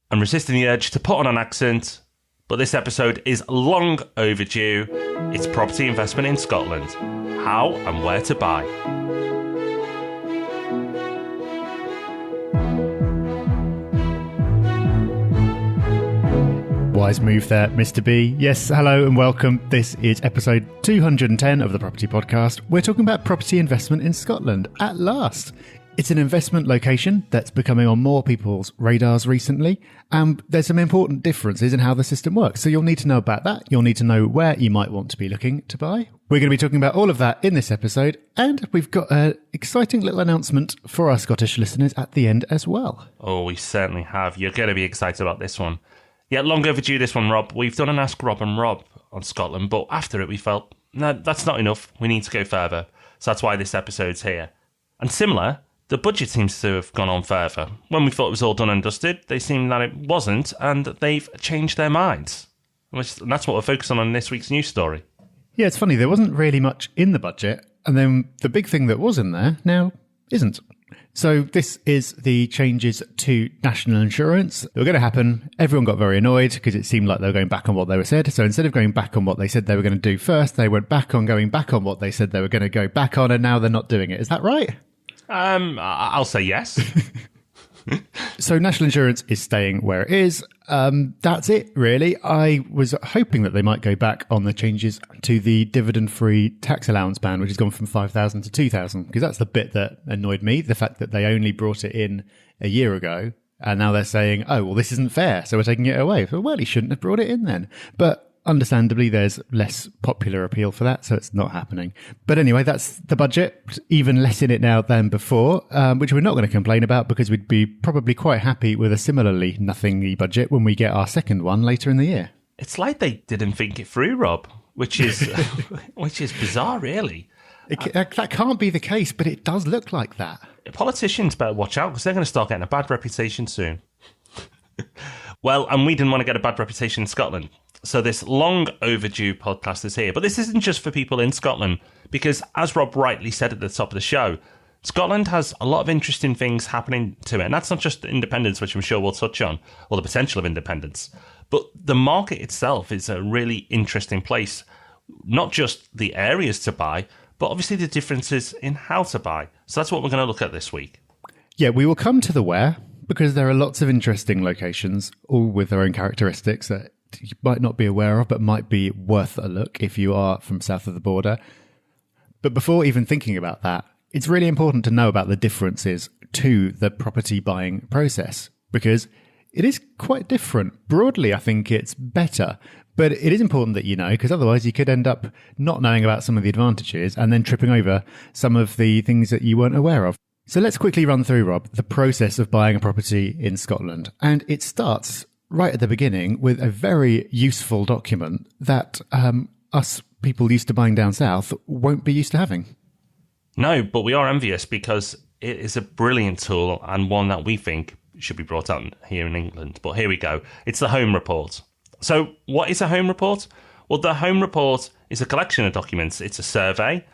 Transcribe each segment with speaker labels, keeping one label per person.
Speaker 1: I'm resisting the urge to put on an accent, but this episode is long overdue. It's property investment in Scotland. How and where to buy.
Speaker 2: Wise move there, Mr. B. Yes, hello and welcome. This is episode 210 of the Property Podcast. We're talking about property investment in Scotland at last. It's an investment location that's becoming on more people's radars recently, and there's some important differences in how the system works. So you'll need to know about that. You'll need to know where you might want to be looking to buy. We're going to be talking about all of that in this episode, and we've got an exciting little announcement for our Scottish listeners at the end as well.
Speaker 1: Oh, we certainly have. You're going to be excited about this one. Yeah, long overdue this one, Rob. We've done an Ask Rob and Rob on Scotland, but after it we felt, no, that's not enough. We need to go further. So that's why this episode's here. And similar, the budget seems to have gone on further. When we thought it was all done and dusted, they seemed that it wasn't, and they've changed their minds. And that's what we're focusing on in this week's news story.
Speaker 2: Yeah, it's funny. There wasn't really much in the budget, and then the big thing that was in there now isn't. So this is the changes to national insurance that were going to happen. Everyone got very annoyed because it seemed like they were going back on what they were said. So instead of going back on what they said they were going to do first, they went back on going back on what they said they were going to go back on, and now they're not doing it. Is that right?
Speaker 1: I'll say yes.
Speaker 2: So national insurance is staying where it is. That's it, really. I was hoping that they might go back on the changes to the dividend-free tax allowance ban, which has gone from 5,000 to 2,000, because that's the bit that annoyed me, the fact that they only brought it in a year ago, and now they're saying, oh, well, this isn't fair, so we're taking it away. Well, he shouldn't have brought it in then. But understandably, there's less popular appeal for that, so it's not happening. But anyway, that's the budget, even less in it now than before, which we're not going to complain about because we'd be probably quite happy with a similarly nothingy budget when we get our second one later in the year.
Speaker 1: It's like they didn't think it through, Rob, which is which is bizarre, really.
Speaker 2: That can't be the case, but it does look like that.
Speaker 1: Politicians better watch out because they're going to start getting a bad reputation soon. Well, and we didn't want to get a bad reputation in Scotland. So this long overdue podcast is here. But this isn't just for people in Scotland, because as Rob rightly said at the top of the show, Scotland has a lot of interesting things happening to it. And that's not just independence, which I'm sure we'll touch on, or the potential of independence. But the market itself is a really interesting place. Not just the areas to buy, but obviously the differences in how to buy. So that's what we're going to look at this week.
Speaker 2: Yeah, we will come to the where, because there are lots of interesting locations, all with their own characteristics that you might not be aware of, but might be worth a look if you are from south of the border. But before even thinking about that, it's really important to know about the differences to the property buying process, because it is quite different. Broadly, I think it's better, but it is important that you know, because otherwise you could end up not knowing about some of the advantages and then tripping over some of the things that you weren't aware of. So let's quickly run through, Rob, the process of buying a property in Scotland. And it starts right at the beginning with a very useful document that us people used to buying down south won't be used to having.
Speaker 1: No, but we are envious because it is a brilliant tool and one that we think should be brought out here in England. But here we go. It's the Home Report. So what is a Home Report? Well, the Home Report is a collection of documents. It's a survey,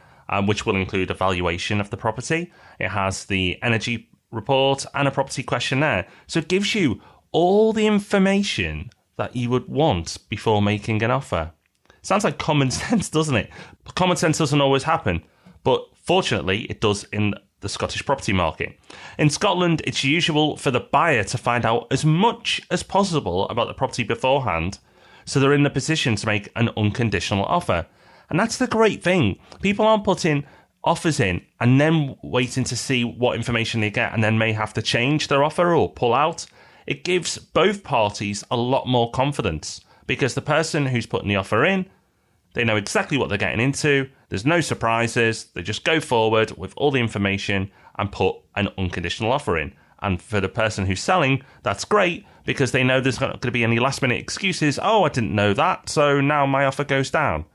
Speaker 1: which will include a valuation of the property. It has the energy report and a property questionnaire. So it gives you all the information that you would want before making an offer. Sounds like common sense, doesn't it? But common sense doesn't always happen. But fortunately, it does in the Scottish property market. In Scotland, it's usual for the buyer to find out as much as possible about the property beforehand, so they're in the position to make an unconditional offer. And that's the great thing. People aren't putting offers in and then waiting to see what information they get and then may have to change their offer or pull out. It gives both parties a lot more confidence because the person who's putting the offer in, they know exactly what they're getting into. There's no surprises. They just go forward with all the information and put an unconditional offer in. And for the person who's selling, that's great because they know there's not going to be any last minute excuses. Oh, I didn't know that, so now my offer goes down.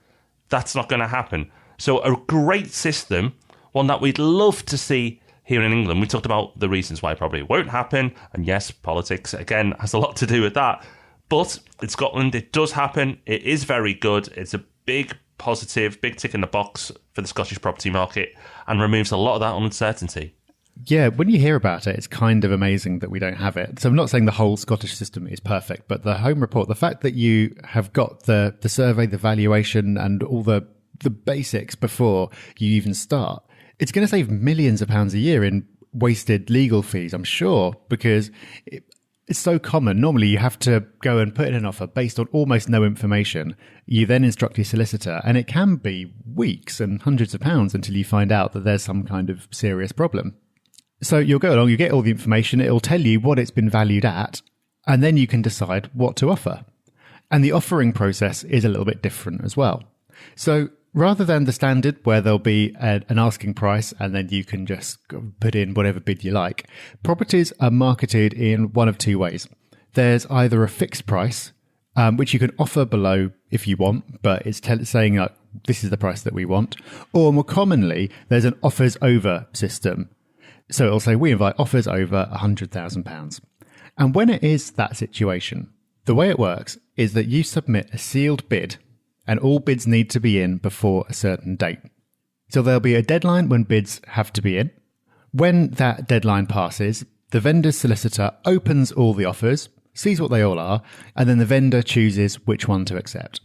Speaker 1: That's not going to happen. So a great system, one that we'd love to see here in England. We talked about the reasons why it probably won't happen. And yes, politics, again, has a lot to do with that. But in Scotland, it does happen. It is very good. It's a big positive, big tick in the box for the Scottish property market and removes a lot of that uncertainty.
Speaker 2: Yeah, when you hear about it, it's kind of amazing that we don't have it. So I'm not saying the whole Scottish system is perfect, but the home report, the fact that you have got the survey, the valuation and all the basics before you even start, it's going to save millions of pounds a year in wasted legal fees, I'm sure, because it's so common. Normally you have to go and put in an offer based on almost no information. You then instruct your solicitor, and it can be weeks and hundreds of pounds until you find out that there's some kind of serious problem. So you'll go along, you get all the information, it'll tell you what it's been valued at, and then you can decide what to offer. And the offering process is a little bit different as well. So rather than the standard where there'll be an asking price and then you can just put in whatever bid you like, properties are marketed in one of two ways. There's either a fixed price, which you can offer below if you want, but it's saying like, this is the price that we want. Or more commonly, there's an offers over system. So it'll say, we invite offers over £100,000. And when it is that situation, the way it works is that you submit a sealed bid, and all bids need to be in before a certain date. So there'll be a deadline when bids have to be in. When that deadline passes, the vendor's solicitor opens all the offers, sees what they all are, and then the vendor chooses which one to accept.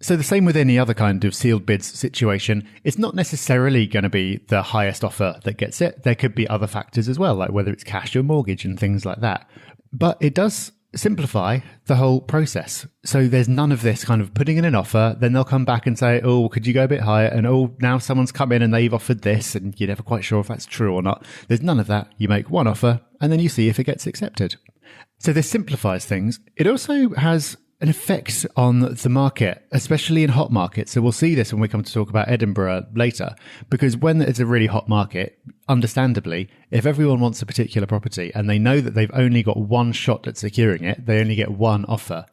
Speaker 2: So the same with any other kind of sealed bids situation. It's not necessarily going to be the highest offer that gets it. There could be other factors as well, like whether it's cash or mortgage and things like that. But it does simplify the whole process. So there's none of this kind of putting in an offer, then they'll come back and say, oh, could you go a bit higher? And oh, now someone's come in and they've offered this, and you're never quite sure if that's true or not. There's none of that. You make one offer and then you see if it gets accepted. So this simplifies things. It also has an effect on the market, especially in hot markets. So we'll see this when we come to talk about Edinburgh later, because when it's a really hot market, understandably, if everyone wants a particular property and they know that they've only got one shot at securing it, they only get one offer,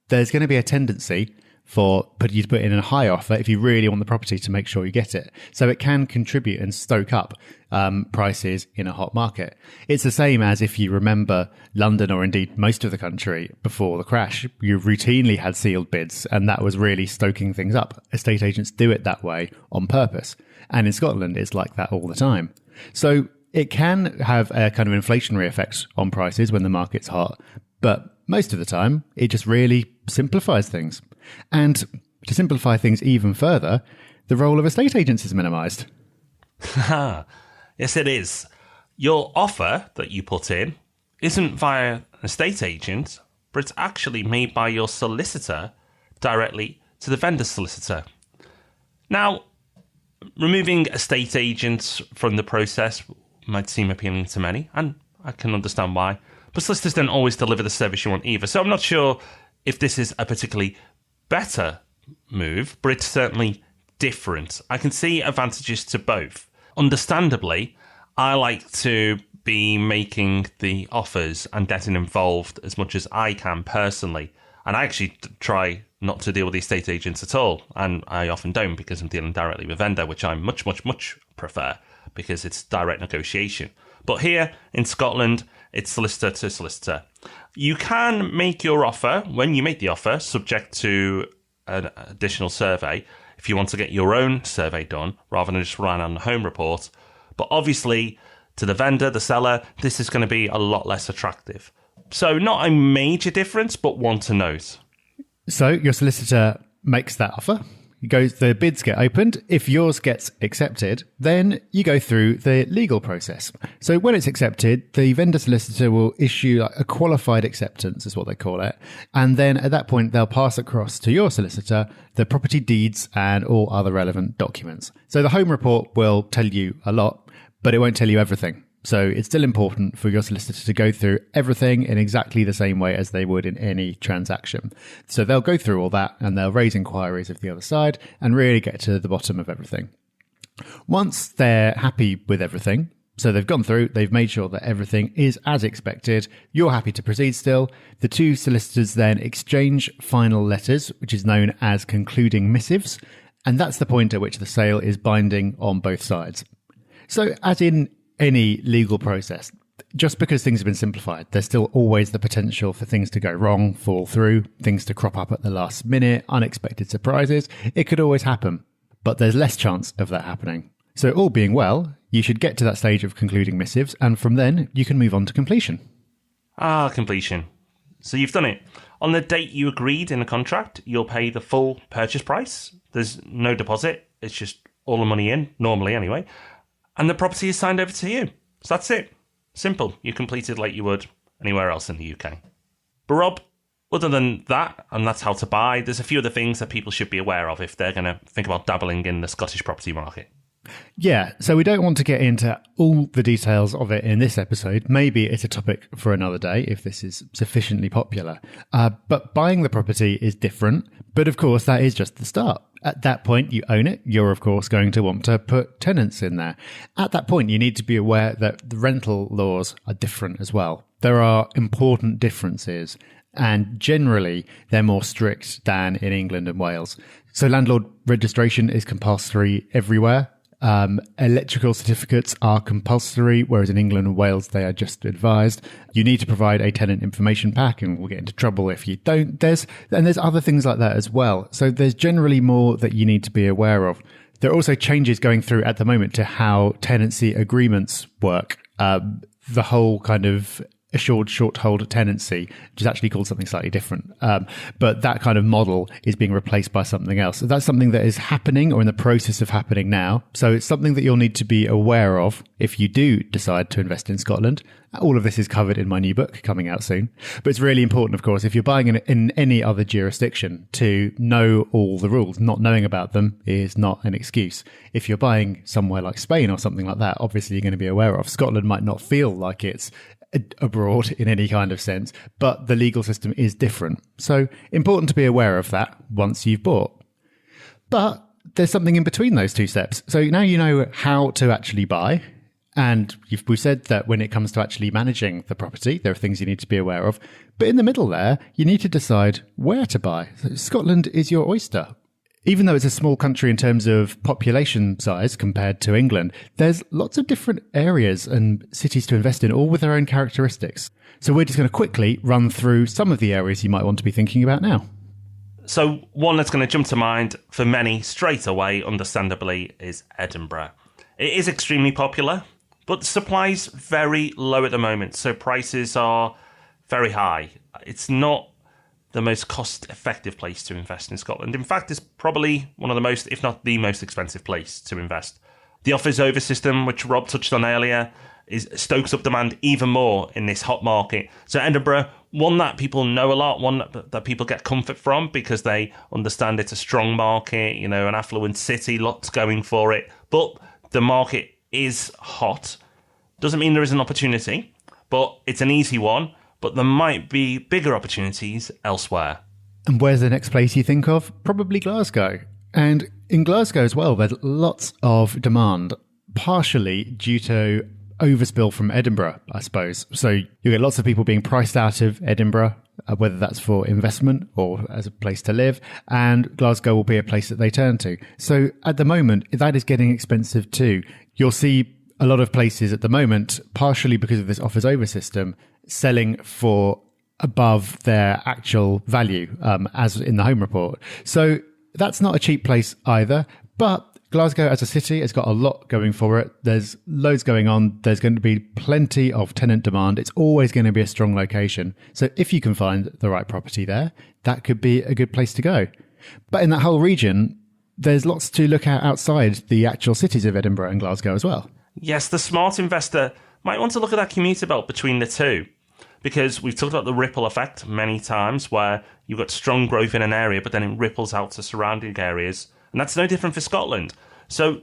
Speaker 2: there's going to be a tendency for you to put in a high offer if you really want the property to make sure you get it. So it can contribute and stoke up prices in a hot market. It's the same as if you remember London, or indeed most of the country before the crash, you routinely had sealed bids, and that was really stoking things up. Estate agents do it that way on purpose. And in Scotland, it's like that all the time. So it can have a kind of inflationary effect on prices when the market's hot, but most of the time, it just really simplifies things. And to simplify things even further, the role of estate agents is minimised.
Speaker 1: Yes, it is. Your offer that you put in isn't via an estate agent, but it's actually made by your solicitor directly to the vendor's solicitor. Now, removing estate agents from the process might seem appealing to many, and I can understand why. But solicitors don't always deliver the service you want either. So I'm not sure if this is a particularly better move, but it's certainly different. I can see advantages to both. Understandably, I like to be making the offers and getting involved as much as I can personally. And I actually try not to deal with the estate agents at all. And I often don't, because I'm dealing directly with vendor, which I much prefer, because it's direct negotiation. But here in Scotland, it's solicitor to solicitor. You can make your offer, when you make the offer, subject to an additional survey, if you want to get your own survey done, rather than just relying on the home report. But obviously, to the vendor, the seller, this is going to be a lot less attractive. So not a major difference, but one to note.
Speaker 2: So your solicitor makes that offer. The bids get opened. If yours gets accepted, then you go through the legal process. So when it's accepted, the vendor solicitor will issue a qualified acceptance, is what they call it. And then at that point, they'll pass across to your solicitor the property deeds and all other relevant documents. So the home report will tell you a lot, but it won't tell you everything. So it's still important for your solicitor to go through everything in exactly the same way as they would in any transaction. So they'll go through all that and they'll raise inquiries of the other side and really get to the bottom of everything. Once they're happy with everything, so they've gone through, they've made sure that everything is as expected, you're happy to proceed still, the two solicitors then exchange final letters, which is known as concluding missives, and that's the point at which the sale is binding on both sides. So as in any legal process, just because things have been simplified, there's still always the potential for things to go wrong, fall through, things to crop up at the last minute, unexpected surprises. It could always happen, but there's less chance of that happening. So all being well, you should get to that stage of concluding missives, and from then you can move on to completion.
Speaker 1: Completion. So you've done it. On the date you agreed in the contract, you'll pay the full purchase price. There's no deposit. It's just all the money in, normally anyway. And the property is signed over to you. So that's it. Simple. You completed like you would anywhere else in the UK. But Rob, other than that, and that's how to buy, there's a few other things that people should be aware of if they're going to think about dabbling in the Scottish property market.
Speaker 2: Yeah, so we don't want to get into all the details of it in this episode. Maybe it's a topic for another day if this is sufficiently popular. But buying the property is different. But of course, that is just the start. At that point, you own it. You're, of course, going to want to put tenants in there. At that point, you need to be aware that the rental laws are different as well. There are important differences, and generally, they're more strict than in England and Wales. So landlord registration is compulsory everywhere. Electrical certificates are compulsory, whereas in England and Wales they are just advised. You need to provide a tenant information pack, and we'll get into trouble if you don't. There's other things like that as well. So there's generally more that you need to be aware of. There are also changes going through at the moment to how tenancy agreements work. The whole kind of assured short hold tenancy, which is actually called something slightly different. But that kind of model is being replaced by something else. So that's something that is happening or in the process of happening now. So it's something that you'll need to be aware of if you do decide to invest in Scotland. All of this is covered in my new book coming out soon. But it's really important, of course, if you're buying in any other jurisdiction, to know all the rules. Not knowing about them is not an excuse. If you're buying somewhere like Spain or something like that, obviously you're going to be aware of. Scotland might not feel like it's abroad in any kind of sense, but the legal system is different. So important to be aware of that once you've bought. But there's something in between those two steps. So now you know how to actually buy. And we said that when it comes to actually managing the property, there are things you need to be aware of. But in the middle there, you need to decide where to buy. So Scotland is your oyster. Even though it's a small country in terms of population size compared to England, there's lots of different areas and cities to invest in, all with their own characteristics. So we're just going to quickly run through some of the areas you might want to be thinking about now.
Speaker 1: So one that's going to jump to mind for many straight away, understandably, is Edinburgh. It is extremely popular, but the supply's very low at the moment, so prices are very high. It's not the most cost-effective place to invest in Scotland. In fact, it's probably one of the most, if not the most expensive place to invest. The offers over system, which Rob touched on earlier, stokes up demand even more in this hot market. So Edinburgh, one that people know a lot, one that people get comfort from because they understand it's a strong market, an affluent city, lots going for it. But the market is hot. Doesn't mean there is an opportunity, but it's an easy one. But there might be bigger opportunities elsewhere.
Speaker 2: And where's the next place you think of? Probably Glasgow. And in Glasgow as well, there's lots of demand, partially due to overspill from Edinburgh, I suppose. So you get lots of people being priced out of Edinburgh, whether that's for investment or as a place to live, and Glasgow will be a place that they turn to. So at the moment, that is getting expensive too. You'll see a lot of places at the moment, partially because of this offers over system, selling for above their actual value, as in the home report. So that's not a cheap place either. But Glasgow as a city has got a lot going for it. There's loads going on. There's going to be plenty of tenant demand. It's always going to be a strong location. So if you can find the right property there, that could be a good place to go. But in that whole region, there's lots to look at outside the actual cities of Edinburgh and Glasgow as well.
Speaker 1: Yes, the smart investor might want to look at that commuter belt between the two, because we've talked about the ripple effect many times, where you've got strong growth in an area, but then it ripples out to surrounding areas. And that's no different for Scotland. So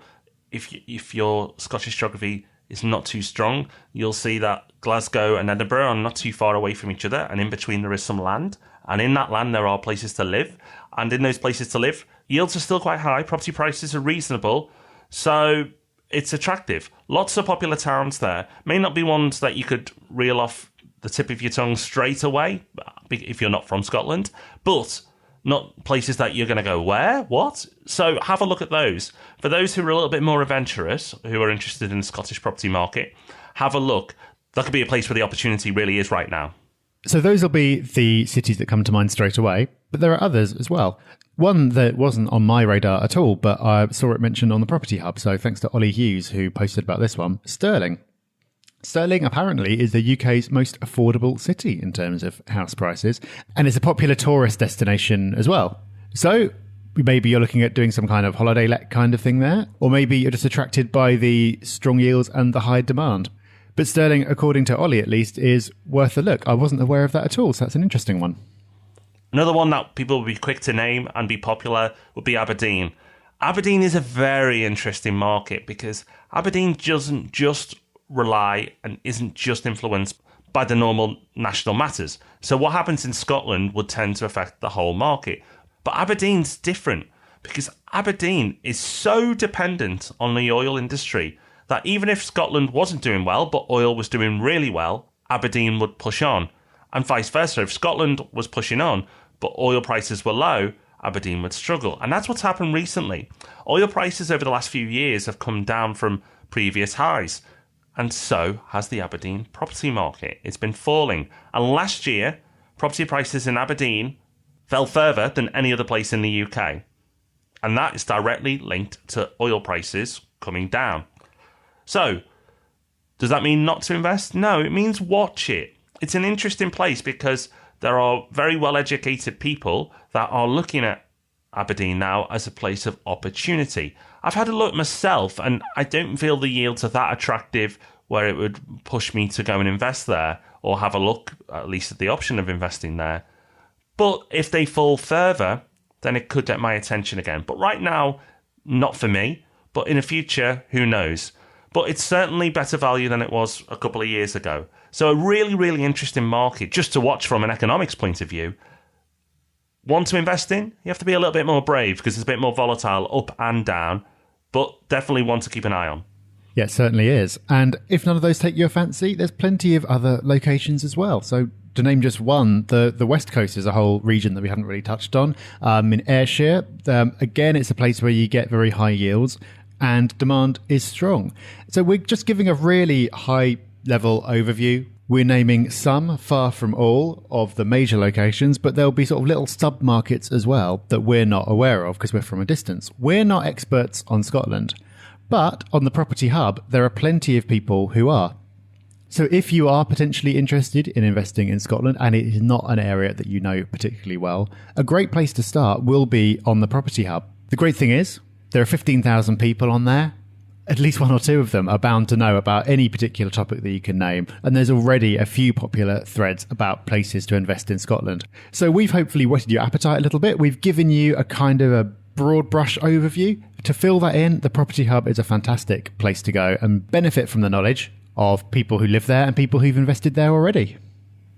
Speaker 1: if your Scottish geography is not too strong, you'll see that Glasgow and Edinburgh are not too far away from each other, and in between there is some land. And in that land, there are places to live. And in those places to live, yields are still quite high. Property prices are reasonable. So it's attractive. Lots of popular towns there. May not be ones that you could reel off the tip of your tongue straight away if you're not from Scotland, but not places that you're going to go, where? What? So have a look at those. For those who are a little bit more adventurous, who are interested in the Scottish property market, have a look. That could be a place where the opportunity really is right now.
Speaker 2: So those will be the cities that come to mind straight away. But there are others as well. One that wasn't on my radar at all, but I saw it mentioned on the Property Hub. So thanks to Ollie Hughes, who posted about this one. Sterling. Sterling apparently is the UK's most affordable city in terms of house prices, and it's a popular tourist destination as well. So maybe you're looking at doing some kind of holiday let kind of thing there, or maybe you're just attracted by the strong yields and the high demand. But Sterling, according to Ollie at least, is worth a look. I wasn't aware of that at all, so that's an interesting one.
Speaker 1: Another one that people would be quick to name and be popular would be Aberdeen. Aberdeen is a very interesting market because Aberdeen doesn't just rely and isn't just influenced by the normal national matters. So what happens in Scotland would tend to affect the whole market. But Aberdeen's different because Aberdeen is so dependent on the oil industry that even if Scotland wasn't doing well, but oil was doing really well, Aberdeen would push on. And vice versa. If Scotland was pushing on, but oil prices were low, Aberdeen would struggle. And that's what's happened recently. Oil prices over the last few years have come down from previous highs. And so has the Aberdeen property market. It's been falling. And last year, property prices in Aberdeen fell further than any other place in the UK. And that is directly linked to oil prices coming down. So, does that mean not to invest? No, it means watch it. It's an interesting place because there are very well-educated people that are looking at Aberdeen now as a place of opportunity. I've had a look myself and I don't feel the yields are that attractive where it would push me to go and invest there or have a look at least at the option of investing there. But if they fall further, then it could get my attention again. But right now, not for me. But in the future, who knows? But it's certainly better value than it was a couple of years ago. So a really, really interesting market just to watch from an economics point of view. Want to invest in? You have to be a little bit more brave because it's a bit more volatile up and down, but definitely one to keep an eye on.
Speaker 2: Yeah, it certainly is. And if none of those take your fancy, there's plenty of other locations as well. So to name just one, the West Coast is a whole region that we haven't really touched on. In Ayrshire, again, it's a place where you get very high yields and demand is strong. So we're just giving a really high level overview. We're naming some, far from all, of the major locations, but there'll be sort of little sub-markets as well that we're not aware of because we're from a distance. We're not experts on Scotland, but on the Property Hub, there are plenty of people who are. So if you are potentially interested in investing in Scotland and it is not an area that you know particularly well, a great place to start will be on the Property Hub. The great thing is, there are 15,000 people on there. At least one or two of them are bound to know about any particular topic that you can name. And there's already a few popular threads about places to invest in Scotland. So we've hopefully whetted your appetite a little bit. We've given you a kind of a broad brush overview. To fill that in, the Property Hub is a fantastic place to go and benefit from the knowledge of people who live there and people who've invested there already.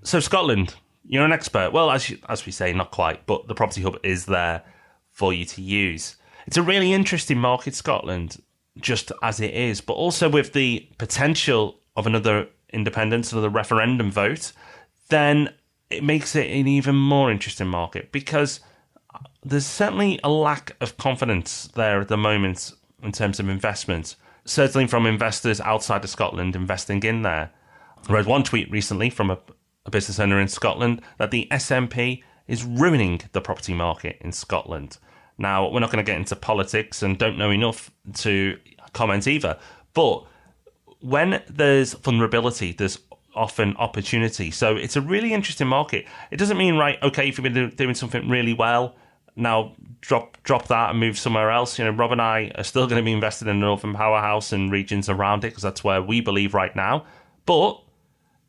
Speaker 1: So Scotland, you're an expert. Well, as we say, not quite, but the Property Hub is there for you to use. It's a really interesting market, Scotland, just as it is, but also with the potential of another independence, another referendum vote, then it makes it an even more interesting market because there's certainly a lack of confidence there at the moment in terms of investment, certainly from investors outside of Scotland investing in there. I read one tweet recently from a business owner in Scotland that the SNP is ruining the property market in Scotland. Now, we're not going to get into politics and don't know enough to comment either, but when there's vulnerability, there's often opportunity. So it's a really interesting market. It doesn't mean, right, okay, if you've been doing something really well, now drop that and move somewhere else. You know, Rob and I are still going to be invested in the Northern Powerhouse and regions around it because that's where we believe right now. But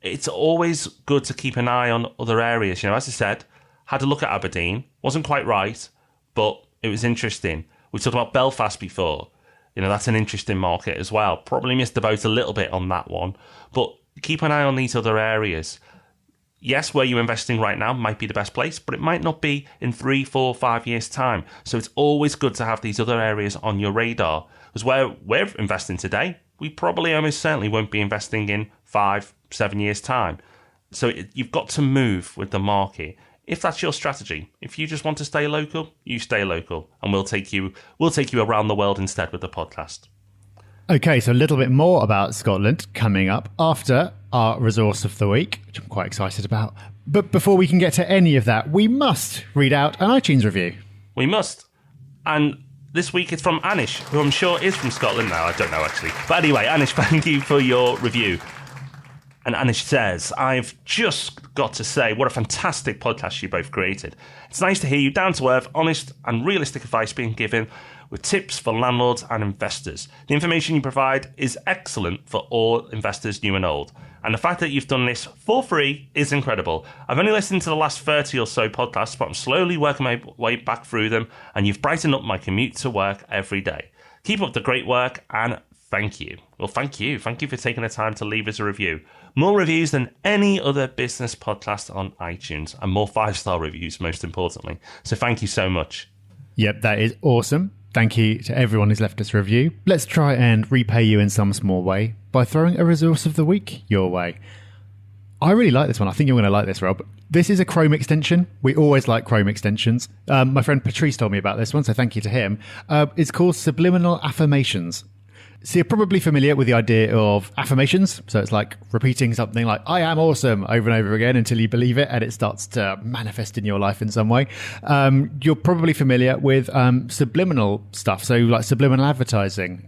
Speaker 1: it's always good to keep an eye on other areas. You know, as I said, had a look at Aberdeen, wasn't quite right, but it was interesting. We talked about Belfast before. You know, that's an interesting market as well. Probably missed the boat a little bit on that one, but keep an eye on these other areas. Yes, where you're investing right now might be the best place, but it might not be in 3, 4, 5 years' time. So it's always good to have these other areas on your radar. Because where we're investing today, we probably almost certainly won't be investing in 5, 7 years' time. So you've got to move with the market. If that's your strategy, if you just want to stay local, you stay local, and we'll take you around the world instead with the podcast.
Speaker 2: Okay, so a little bit more about Scotland coming up after our resource of the week, which I'm quite excited about. But before we can get to any of that, we must read out an iTunes review.
Speaker 1: We must. And this week it's from Anish, who I'm sure is from Scotland now. I don't know, actually. But anyway, Anish, thank you for your review. And Anish says, I've just got to say, what a fantastic podcast you both created. It's nice to hear you down-to-earth, honest and realistic advice being given with tips for landlords and investors. The information you provide is excellent for all investors, new and old. And the fact that you've done this for free is incredible. I've only listened to the last 30 or so podcasts, but I'm slowly working my way back through them, and you've brightened up my commute to work every day. Keep up the great work, and thank you. Well, thank you. Thank you for taking the time to leave us a review. More reviews than any other business podcast on iTunes, and more 5-star reviews, most importantly. So thank you so much.
Speaker 2: Yep, that is awesome. Thank you to everyone who's left us a review. Let's try and repay you in some small way by throwing a resource of the week your way. I really like this one. I think you're going to like this, Rob. This is a Chrome extension. We always like Chrome extensions. My friend Patrice told me about this one, so thank you to him. It's called Subliminal Affirmations. So you're probably familiar with the idea of affirmations. So it's like repeating something like, I am awesome, over and over again until you believe it and it starts to manifest in your life in some way. You're probably familiar with subliminal stuff. So like subliminal advertising,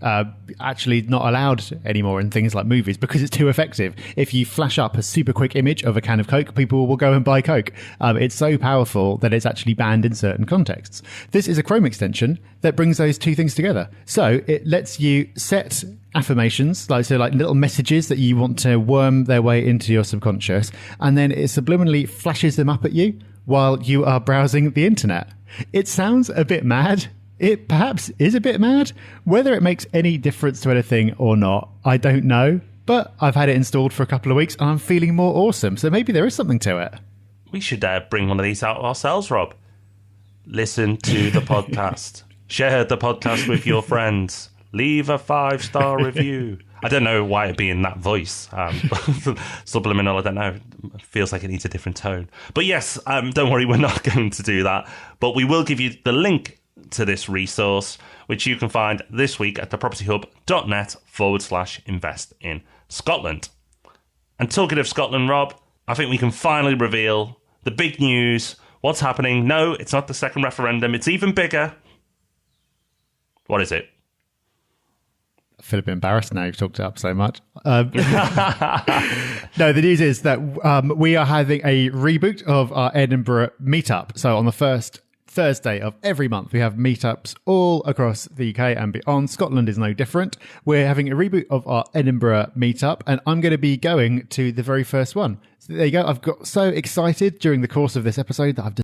Speaker 2: actually not allowed anymore in things like movies because it's too effective. If you flash up a super quick image of a can of Coke, people will go and buy Coke. It's so powerful that it's actually banned in certain contexts. This is a Chrome extension that brings those two things together. So it lets you set affirmations, like little messages that you want to worm their way into your subconscious, and then it subliminally flashes them up at you while you are browsing the internet. It sounds a bit mad. It perhaps is a bit mad. Whether it makes any difference to anything or not, I don't know. But I've had it installed for a couple of weeks and I'm feeling more awesome. So maybe there is something to it.
Speaker 1: We should bring one of these out ourselves, Rob. Listen to the podcast. Share the podcast with your friends. Leave a 5-star review. I don't know why it'd be in that voice. Subliminal, I don't know. It feels like it needs a different tone. But yes, don't worry, we're not going to do that. But we will give you the link to this resource, which you can find this week at thepropertyhub.net/invest in Scotland. And talking of Scotland, Rob, I think we can finally reveal the big news. What's happening? No, it's not the second referendum. It's even bigger. What is it?
Speaker 2: I feel a bit embarrassed now you've talked it up so much. No, the news is that we are having a reboot of our Edinburgh meetup. So on the first Thursday of every month, we have meetups all across the UK and beyond. Scotland is no different. We're having a reboot of our Edinburgh meetup, and I'm going to be going to the very first one. So there you go. I've got so excited during the course of this episode that I've